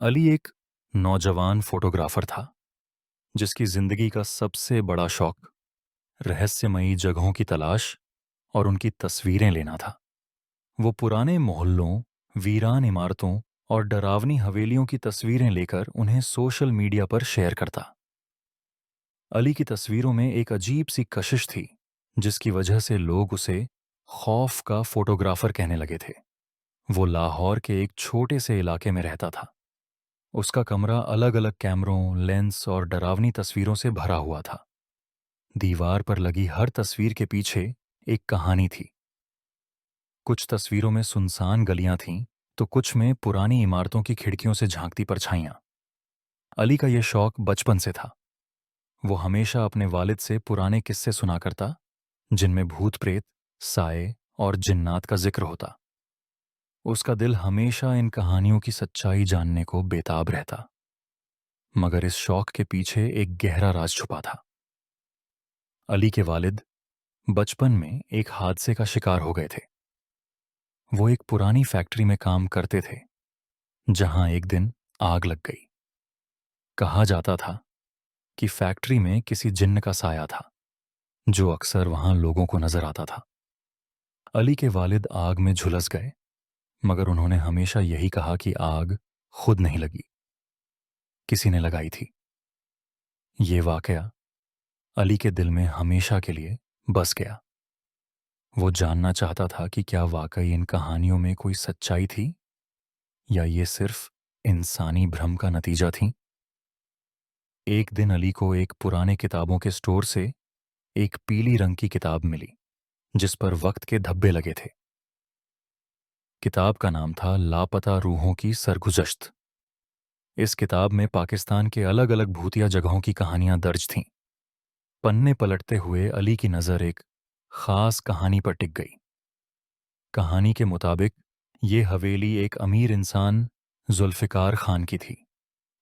अली एक नौजवान फोटोग्राफर था जिसकी जिंदगी का सबसे बड़ा शौक रहस्यमयी जगहों की तलाश और उनकी तस्वीरें लेना था। वो पुराने मोहल्लों, वीरान इमारतों और डरावनी हवेलियों की तस्वीरें लेकर उन्हें सोशल मीडिया पर शेयर करता। अली की तस्वीरों में एक अजीब सी कशिश थी जिसकी वजह से लोग उसे खौफ का फोटोग्राफर कहने लगे थे। वो लाहौर के एक छोटे से इलाके में रहता था। उसका कमरा अलग अलग कैमरों, लेंस और डरावनी तस्वीरों से भरा हुआ था। दीवार पर लगी हर तस्वीर के पीछे एक कहानी थी। कुछ तस्वीरों में सुनसान गलियां थीं, तो कुछ में पुरानी इमारतों की खिड़कियों से झांकती परछाइयां। अली का यह शौक बचपन से था। वो हमेशा अपने वालिद से पुराने किस्से सुना करता, जिनमें भूत प्रेत, साए और जिन्नात का जिक्र होता। उसका दिल हमेशा इन कहानियों की सच्चाई जानने को बेताब रहता। मगर इस शौक के पीछे एक गहरा राज छुपा था। अली के वालिद बचपन में एक हादसे का शिकार हो गए थे। वो एक पुरानी फैक्ट्री में काम करते थे जहां एक दिन आग लग गई। कहा जाता था कि फैक्ट्री में किसी जिन्न का साया था जो अक्सर वहां लोगों को नजर आता था। अली के वालिद आग में झुलस गए, मगर उन्होंने हमेशा यही कहा कि आग खुद नहीं लगी, किसी ने लगाई थी। ये वाकया अली के दिल में हमेशा के लिए बस गया। वो जानना चाहता था कि क्या वाकई इन कहानियों में कोई सच्चाई थी या ये सिर्फ इंसानी भ्रम का नतीजा थी। एक दिन अली को एक पुराने किताबों के स्टोर से एक पीली रंग की किताब मिली जिस पर वक्त के धब्बे लगे थे। किताब का नाम था लापता रूहों की सरगुजश्त। इस किताब में पाकिस्तान के अलग अलग भूतिया जगहों की कहानियां दर्ज थीं। पन्ने पलटते हुए अली की नजर एक खास कहानी पर टिक गई। कहानी के मुताबिक ये हवेली एक अमीर इंसान जुल्फिकार खान की थी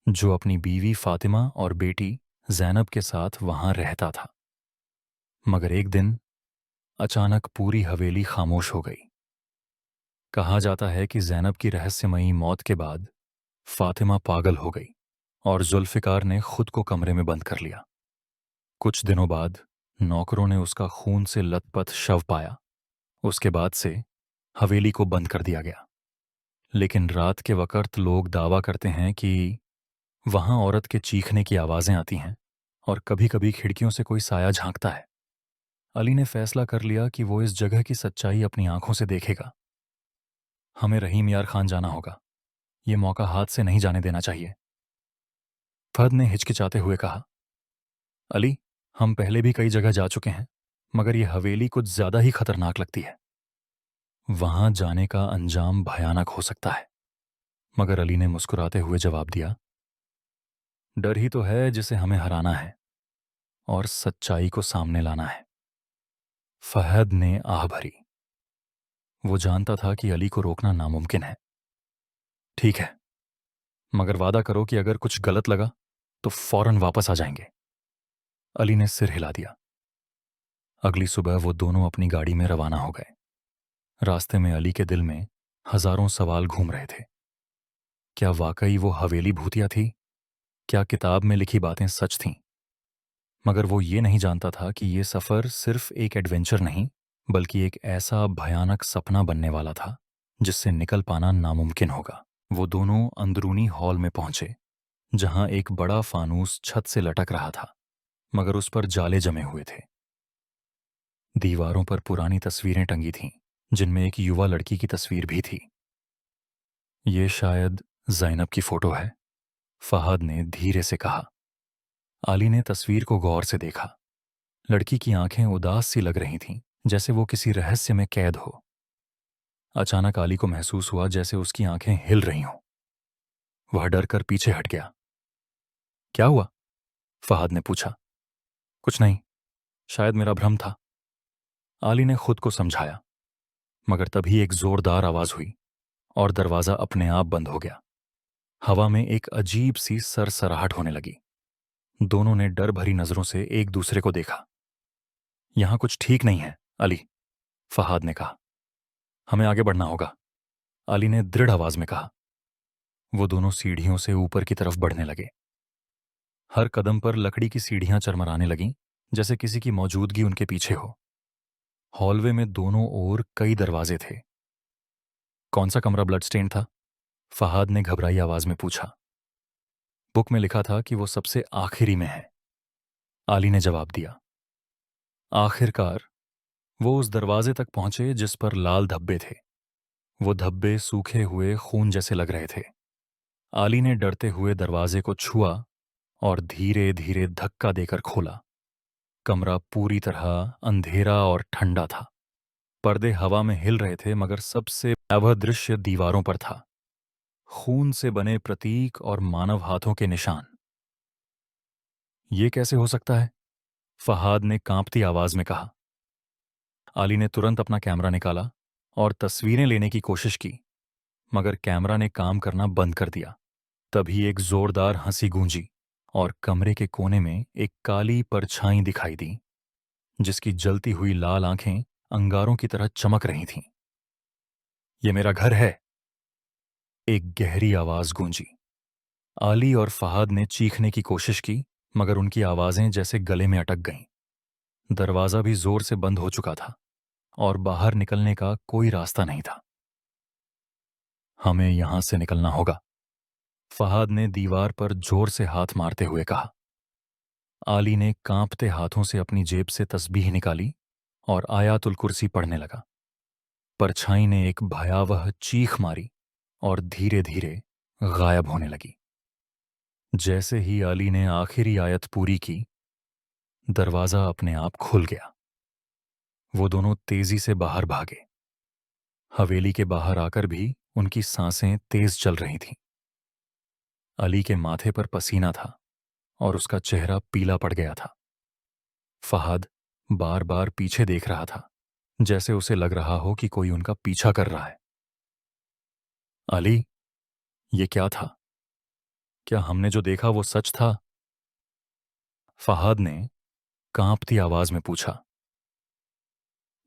जो अपनी बीवी फातिमा और बेटी जैनब के साथ वहां रहता था। मगर एक दिन अचानक पूरी हवेली खामोश हो गई। कहा जाता है कि जैनब की रहस्यमयी मौत के बाद फातिमा पागल हो गई और जुल्फिकार ने खुद को कमरे में बंद कर लिया। कुछ दिनों बाद नौकरों ने उसका खून से लथपथ शव पाया। उसके बाद से हवेली को बंद कर दिया गया। लेकिन रात के वक़्त लोग दावा करते हैं कि वहां औरत के चीखने की आवाजें आती हैं और कभी-कभी खिड़कियों से कोई साया झांकता है। अली ने फैसला कर लिया कि वो इस जगह की सच्चाई अपनी आंखों से देखेगा। हमें रहीम यार खान जाना होगा। ये मौका हाथ से नहीं जाने देना चाहिए। फहद ने हिचकिचाते हुए कहा, अली, हम पहले भी कई जगह जा चुके हैं, मगर ये हवेली कुछ ज्यादा ही खतरनाक लगती है। वहां जाने का अंजाम भयानक हो सकता है। मगर अली ने मुस्कुराते हुए जवाब दिया, डर ही तो है जिसे हमें हराना है और सच्चाई को सामने लाना है। फहद ने आह भरी। वो जानता था कि अली को रोकना नामुमकिन है। ठीक है, मगर वादा करो कि अगर कुछ गलत लगा तो फौरन वापस आ जाएंगे। अली ने सिर हिला दिया। अगली सुबह वो दोनों अपनी गाड़ी में रवाना हो गए। रास्ते में अली के दिल में हजारों सवाल घूम रहे थे। क्या वाकई वो हवेली भूतिया थी? क्या किताब में लिखी बातें सच थीं? मगर वो ये नहीं जानता था कि ये सफर सिर्फ एक एडवेंचर नहीं, बल्कि एक ऐसा भयानक सपना बनने वाला था जिससे निकल पाना नामुमकिन होगा। वो दोनों अंदरूनी हॉल में पहुंचे जहां एक बड़ा फानूस छत से लटक रहा था, मगर उस पर जाले जमे हुए थे। दीवारों पर पुरानी तस्वीरें टंगी थीं, जिनमें एक युवा लड़की की तस्वीर भी थी। ये शायद ज़ैनब की फोटो है, फहद ने धीरे से कहा। आली ने तस्वीर को गौर से देखा। लड़की की आंखें उदास सी लग रही थीं, जैसे वो किसी रहस्य में कैद हो। अचानक आली को महसूस हुआ जैसे उसकी आंखें हिल रही हों। वह डर कर पीछे हट गया। क्या हुआ? फहद ने पूछा। कुछ नहीं, शायद मेरा भ्रम था। आली ने खुद को समझाया। मगर तभी एक जोरदार आवाज हुई और दरवाजा अपने आप बंद हो गया। हवा में एक अजीब सी सरसराहट होने लगी। दोनों ने डर भरी नजरों से एक दूसरे को देखा। यहां कुछ ठीक नहीं है, अली, फहद ने कहा। हमें आगे बढ़ना होगा, अली ने दृढ़ आवाज में कहा। वो दोनों सीढ़ियों से ऊपर की तरफ बढ़ने लगे। हर कदम पर लकड़ी की सीढ़ियां चरमराने लगीं, जैसे किसी की मौजूदगी उनके पीछे हो। हॉलवे में दोनों ओर कई दरवाजे थे। कौन सा कमरा ब्लड स्टेन था? फहाद ने घबराई आवाज में पूछा। बुक में लिखा था कि वो सबसे आखिरी में है, आली ने जवाब दिया। आखिरकार वो उस दरवाजे तक पहुंचे जिस पर लाल धब्बे थे। वो धब्बे सूखे हुए खून जैसे लग रहे थे। आली ने डरते हुए दरवाजे को छुआ और धीरे धीरे धक्का देकर खोला। कमरा पूरी तरह अंधेरा और ठंडा था। पर्दे हवा में हिल रहे थे, मगर सबसे भयावह दृश्य दीवारों पर था। खून से बने प्रतीक और मानव हाथों के निशान। ये कैसे हो सकता है? फहाद ने कांपती आवाज में कहा। आली ने तुरंत अपना कैमरा निकाला और तस्वीरें लेने की कोशिश की, मगर कैमरा ने काम करना बंद कर दिया। तभी एक जोरदार हंसी गूंजी और कमरे के कोने में एक काली परछाई दिखाई दी, जिसकी जलती हुई लाल आंखें अंगारों की तरह चमक रही थीं। ये मेरा घर है, एक गहरी आवाज गूंजी। आली और फहाद ने चीखने की कोशिश की, मगर उनकी आवाजें जैसे गले में अटक गईं। दरवाजा भी जोर से बंद हो चुका था और बाहर निकलने का कोई रास्ता नहीं था। हमें यहां से निकलना होगा, फहाद ने दीवार पर जोर से हाथ मारते हुए कहा। आली ने कांपते हाथों से अपनी जेब से तस्बीह निकाली और आयातुल कुर्सी पढ़ने लगा। परछाई ने एक भयावह चीख मारी और धीरे धीरे गायब होने लगी। जैसे ही आली ने आखिरी आयत पूरी की, दरवाजा अपने आप खुल गया। वो दोनों तेजी से बाहर भागे। हवेली के बाहर आकर भी उनकी सांसें तेज चल रही थीं। अली के माथे पर पसीना था और उसका चेहरा पीला पड़ गया था। फहाद बार बार पीछे देख रहा था, जैसे उसे लग रहा हो कि कोई उनका पीछा कर रहा है। अली, ये क्या था? क्या हमने जो देखा वो सच था? फहाद ने कांपती आवाज में पूछा।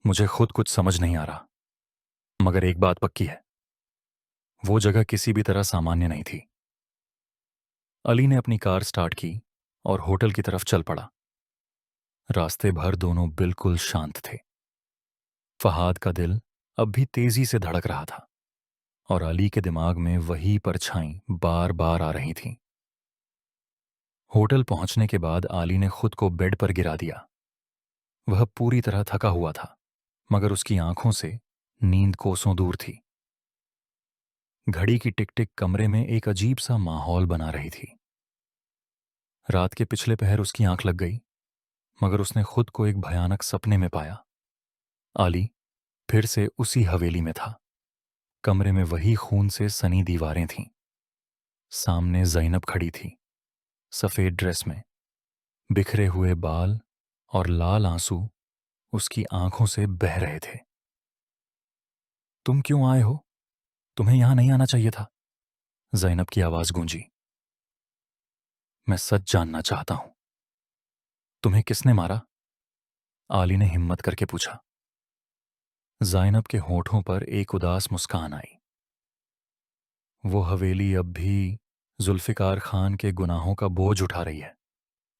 मुझे खुद कुछ समझ नहीं आ रहा, मगर एक बात पक्की है, वो जगह किसी भी तरह सामान्य नहीं थी। अली ने अपनी कार स्टार्ट की और होटल की तरफ चल पड़ा। रास्ते भर दोनों बिल्कुल शांत थे। फहाद का दिल अब भी तेजी से धड़क रहा था और अली के दिमाग में वही परछाई बार बार आ रही थी। होटल पहुंचने के बाद आली ने खुद को बेड पर गिरा दिया। वह पूरी तरह थका हुआ था, मगर उसकी आंखों से नींद कोसों दूर थी। घड़ी की टिक टिक कमरे में एक अजीब सा माहौल बना रही थी। रात के पिछले पहर उसकी आंख लग गई, मगर उसने खुद को एक भयानक सपने में पाया। आली फिर से उसी हवेली में था। कमरे में वही खून से सनी दीवारें थीं। सामने जैनब खड़ी थी, सफेद ड्रेस में। बिखरे हुए बाल और लाल आंसू उसकी आंखों से बह रहे थे। तुम क्यों आए हो? तुम्हें यहां नहीं आना चाहिए था, जैनब की आवाज गूंजी। मैं सच जानना चाहता हूं, तुम्हें किसने मारा? आली ने हिम्मत करके पूछा। जैनब के होठों पर एक उदास मुस्कान आई। वो हवेली अब भी जुल्फिकार खान के गुनाहों का बोझ उठा रही है।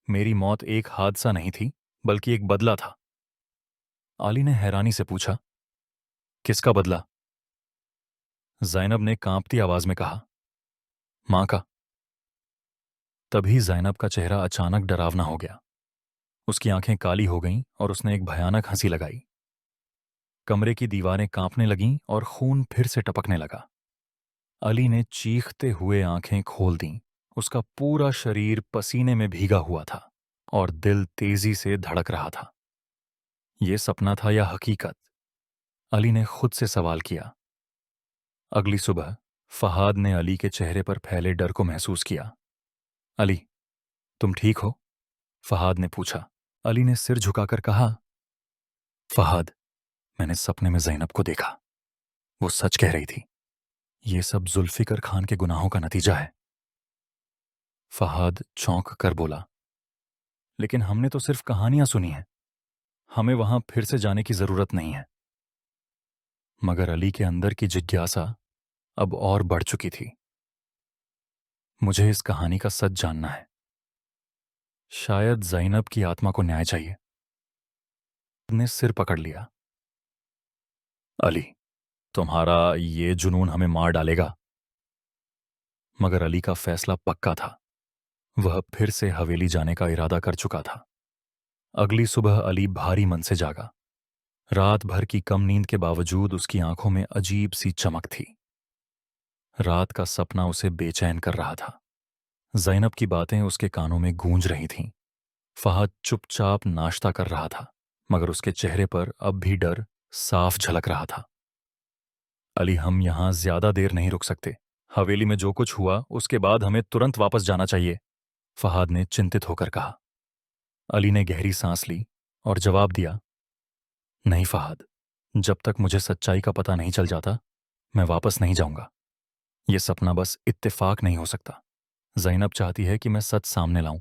मेरी मौत एक हादसा नहीं थी, बल्कि एक बदला था। आली ने हैरानी से पूछा। किसका बदला? जैनब ने कांपती आवाज में कहा। मां का। तभी जैनब का चेहरा अचानक डरावना हो गया। उसकी आंखें काली हो गईं और उसने एक भयानक हंसी लगाई। कमरे की दीवारें कांपने लगीं और खून फिर से टपकने लगा। अली ने चीखते हुए आंखें खोल दीं। उसका पूरा शरीर पसीने में भीगा हुआ था और दिल तेजी से धड़क रहा था। यह सपना था या हकीकत? अली ने खुद से सवाल किया। अगली सुबह फहाद ने अली के चेहरे पर फैले डर को महसूस किया। अली, तुम ठीक हो? फहाद ने पूछा। अली ने सिर झुकाकर कहा। फहाद, मैंने सपने में जैनब को देखा। वो सच कह रही थी। ये सब जुल्फिकर खान के गुनाहों का नतीजा है। फहाद चौंक कर बोला। लेकिन हमने तो सिर्फ कहानियां सुनी हैं। हमें वहां फिर से जाने की जरूरत नहीं है। मगर अली के अंदर की जिज्ञासा अब और बढ़ चुकी थी। मुझे इस कहानी का सच जानना है। शायद ज़ैनब की आत्मा को न्याय चाहिए। ने सिर पकड़ लिया। अली, तुम्हारा ये जुनून हमें मार डालेगा। मगर अली का फैसला पक्का था। वह फिर से हवेली जाने का इरादा कर चुका था। अगली सुबह अली भारी मन से जागा। रात भर की कम नींद के बावजूद उसकी आंखों में अजीब सी चमक थी। रात का सपना उसे बेचैन कर रहा था। ज़ैनब की बातें उसके कानों में गूंज रही थीं। फहद चुपचाप नाश्ता कर रहा था, मगर उसके चेहरे पर अब भी डर साफ झलक रहा था। अली, हम यहां ज्यादा देर नहीं रुक सकते। हवेली में जो कुछ हुआ उसके बाद हमें तुरंत वापस जाना चाहिए, फहाद ने चिंतित होकर कहा। अली ने गहरी सांस ली और जवाब दिया, नहीं फहाद, जब तक मुझे सच्चाई का पता नहीं चल जाता मैं वापस नहीं जाऊंगा। यह सपना बस इत्तेफाक नहीं हो सकता। ज़ैनब चाहती है कि मैं सच सामने लाऊं।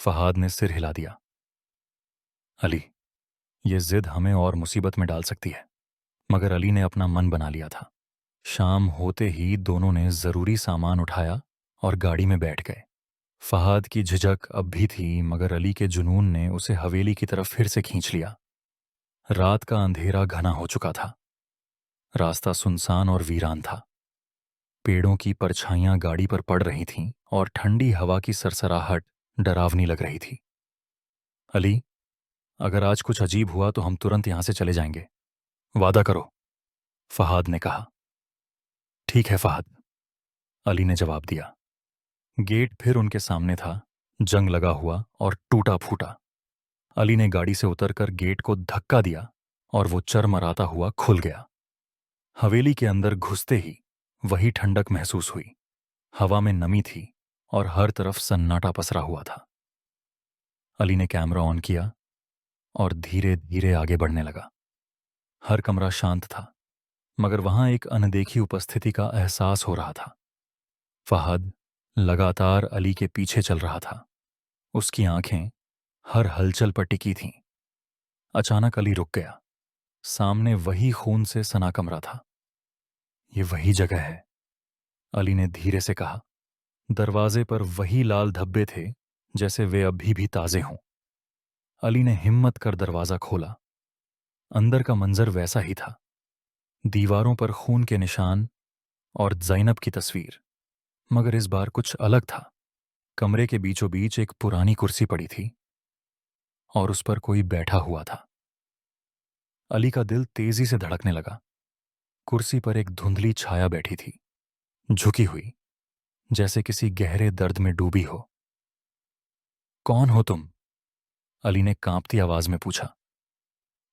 फहाद ने सिर हिला दिया। अली, ये जिद हमें और मुसीबत में डाल सकती है। मगर अली ने अपना मन बना लिया था। शाम होते ही दोनों ने जरूरी सामान उठाया और गाड़ी में बैठ गए। फहाद की झिझक अब भी थी, मगर अली के जुनून ने उसे हवेली की तरफ फिर से खींच लिया। रात का अंधेरा घना हो चुका था। रास्ता सुनसान और वीरान था। पेड़ों की परछाइयां गाड़ी पर पड़ रही थीं और ठंडी हवा की सरसराहट डरावनी लग रही थी। अली, अगर आज कुछ अजीब हुआ तो हम तुरंत यहां से चले जाएंगे। वादा करो, फहाद ने कहा। ठीक है फहाद, अली ने जवाब दिया। गेट फिर उनके सामने था, जंग लगा हुआ और टूटा फूटा। अली ने गाड़ी से उतरकर गेट को धक्का दिया और वो चरमराता हुआ खुल गया। हवेली के अंदर घुसते ही वही ठंडक महसूस हुई। हवा में नमी थी और हर तरफ सन्नाटा पसरा हुआ था। अली ने कैमरा ऑन किया और धीरे धीरे आगे बढ़ने लगा। हर कमरा शांत था, मगर वहां एक अनदेखी उपस्थिति का एहसास हो रहा था। फहद लगातार अली के पीछे चल रहा था। उसकी आंखें हर हलचल पर टिकी थीं। अचानक अली रुक गया। सामने वही खून से सना कमरा था। ये वही जगह है, अली ने धीरे से कहा। दरवाजे पर वही लाल धब्बे थे, जैसे वे अभी भी ताजे हों। अली ने हिम्मत कर दरवाजा खोला। अंदर का मंजर वैसा ही था। दीवारों पर खून के निशान और ज़ैनब की तस्वीर, मगर इस बार कुछ अलग था। कमरे के बीचों बीच एक पुरानी कुर्सी पड़ी थी और उस पर कोई बैठा हुआ था। अली का दिल तेजी से धड़कने लगा। कुर्सी पर एक धुंधली छाया बैठी थी, झुकी हुई, जैसे किसी गहरे दर्द में डूबी हो। कौन हो तुम? अली ने कांपती आवाज में पूछा।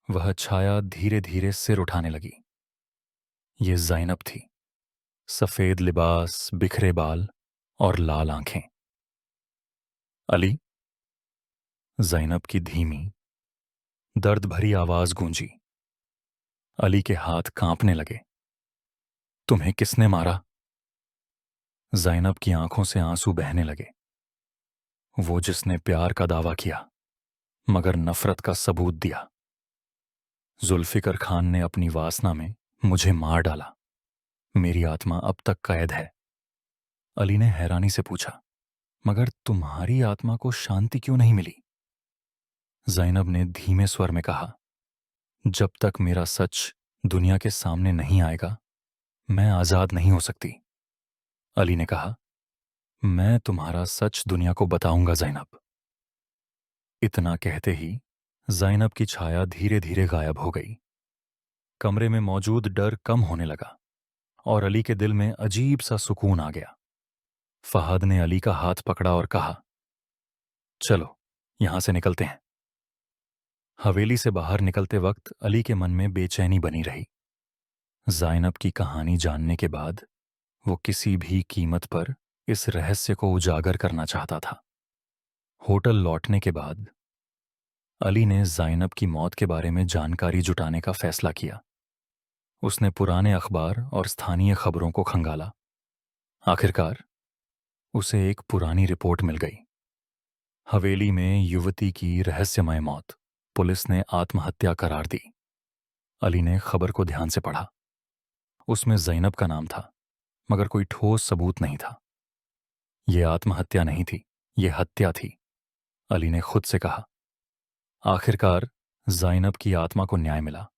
वह छाया धीरे धीरे सिर उठाने लगी। ये ज़ैनब थी। सफेद लिबास, बिखरे बाल और लाल आंखें। अली, ज़ैनब की धीमी, दर्द भरी आवाज गूंजी। अली के हाथ कांपने लगे। तुम्हें किसने मारा? ज़ैनब की आंखों से आंसू बहने लगे। वो जिसने प्यार का दावा किया मगर नफरत का सबूत दिया। जुल्फिकर खान ने अपनी वासना में मुझे मार डाला। मेरी आत्मा अब तक कैद है। अली ने हैरानी से पूछा, मगर तुम्हारी आत्मा को शांति क्यों नहीं मिली? ज़ैनब ने धीमे स्वर में कहा, जब तक मेरा सच दुनिया के सामने नहीं आएगा मैं आजाद नहीं हो सकती। अली ने कहा, मैं तुम्हारा सच दुनिया को बताऊंगा ज़ैनब। इतना कहते ही ज़ैनब की छाया धीरे धीरे गायब हो गई। कमरे में मौजूद डर कम होने लगा और अली के दिल में अजीब सा सुकून आ गया। फहद ने अली का हाथ पकड़ा और कहा, चलो यहां से निकलते हैं। हवेली से बाहर निकलते वक्त अली के मन में बेचैनी बनी रही। ज़ैनब की कहानी जानने के बाद वो किसी भी कीमत पर इस रहस्य को उजागर करना चाहता था। होटल लौटने के बाद अली ने ज़ैनब की मौत के बारे में जानकारी जुटाने का फैसला किया। उसने पुराने अखबार और स्थानीय खबरों को खंगाला। आखिरकार उसे एक पुरानी रिपोर्ट मिल गई। हवेली में युवती की रहस्यमय मौत, पुलिस ने आत्महत्या करार दी। अली ने खबर को ध्यान से पढ़ा। उसमें ज़ैनब का नाम था, मगर कोई ठोस सबूत नहीं था। ये आत्महत्या नहीं थी, ये हत्या थी, अली ने खुद से कहा। आखिरकार ज़ैनब की आत्मा को न्याय मिला।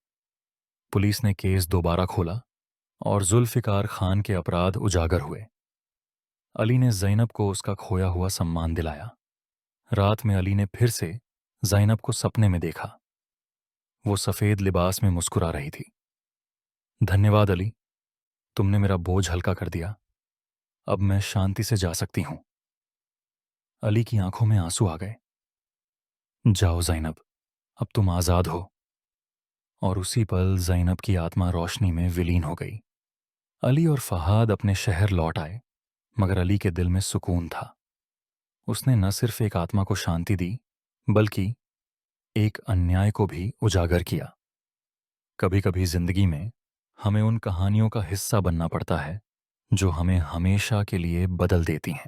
पुलिस ने केस दोबारा खोला और जुल्फ़िकार खान के अपराध उजागर हुए। अली ने ज़ैनब को उसका खोया हुआ सम्मान दिलाया। रात में अली ने फिर से ज़ैनब को सपने में देखा। वो सफ़ेद लिबास में मुस्कुरा रही थी। धन्यवाद अली, तुमने मेरा बोझ हल्का कर दिया। अब मैं शांति से जा सकती हूं। अली की आंखों में आंसू आ गए। जाओ ज़ैनब, अब तुम आज़ाद हो। और उसी पल ज़ैनब की आत्मा रोशनी में विलीन हो गई। अली और फहाद अपने शहर लौट आए, मगर अली के दिल में सुकून था। उसने न सिर्फ एक आत्मा को शांति दी, बल्कि एक अन्याय को भी उजागर किया। कभी कभी जिंदगी में हमें उन कहानियों का हिस्सा बनना पड़ता है जो हमें हमेशा के लिए बदल देती हैं।